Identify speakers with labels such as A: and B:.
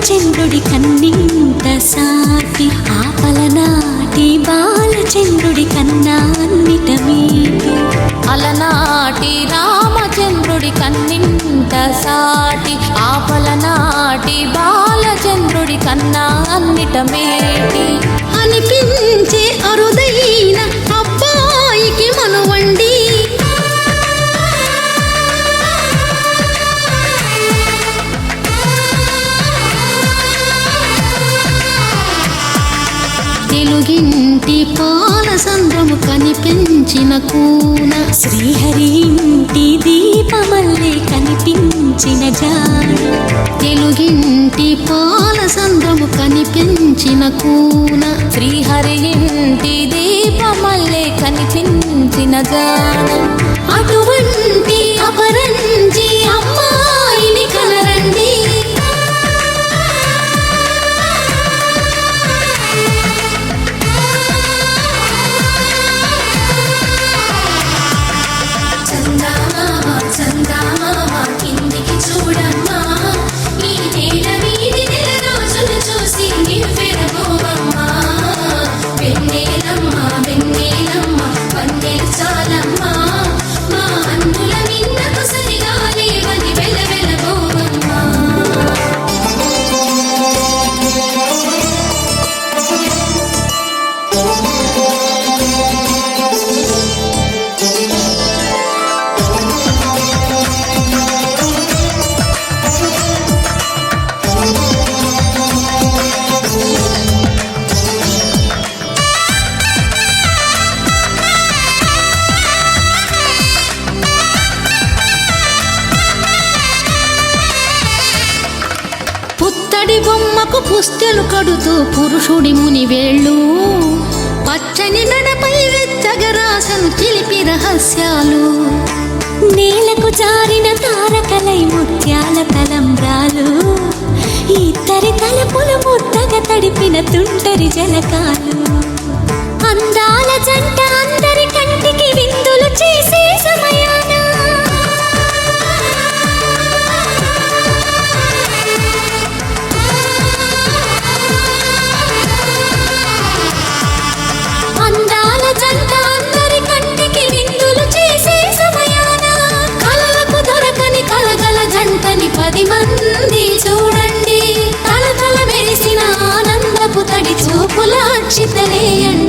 A: బాలచంద్రుడి కన్నింత సాటి ఆపలనాటి బాలచంద్రుడి కన్నా అన్నిట మీటి
B: అలనాటి రామచంద్రుడి కన్నింత సాటి ఆపలనాటి బాలచంద్రుడి కన్నా అన్నిట మేటి
A: అనిపించే అరుదైన అబ్బాయికి మనువండి తెలుగింటి పాలసంద్రము కనిపించిన కూన శ్రీహరి ఇంటి దీపమల్లే కనిపించిన జాడ తెలుగింటి పాలసంద్రము కనిపించిన కూన
B: శ్రీహరి ఇంటి దీపమల్లే కనిపించిన జాడ
A: అటువంటి అపరంజి అమ్మాయిని కనరండి కిందికి చూడమ్మా ఈ నేల వీధి నెల రోజులు చూసి నివ్వెరబోవమ్మా వెన్నెలమ్మ వెన్నెలమ్మ వన్నెలు చాలమ్మా మా అన్నుల మిన్నకు సరిగా లేవని వెలవెలబోవమ్మా పుత్తడి బొమ్మకు పుస్తెలు కడుతూ పురుషుడి ముని వేళ్ళు పచ్చని నడపై వెచ్చగరాసను చిలిపి రహస్యాలు నేలకు జారిన తారకలై ముత్యాల తలంబ్రాలు ఇద్దరి తలపులు ముద్దగా తడిపిన తుంటరి జలకాలు అందాల జంట అందరి కంటికి విందులు చేసే సమయాన అందాల జంట అందరి కంటికి విందులు చేసే సమయాన కలలకు దొరకని కలగల జంటని 10 మంది చూడండి తల తల మెరిసిన ఆనందపు తడి చూపుల అక్షితలేయండి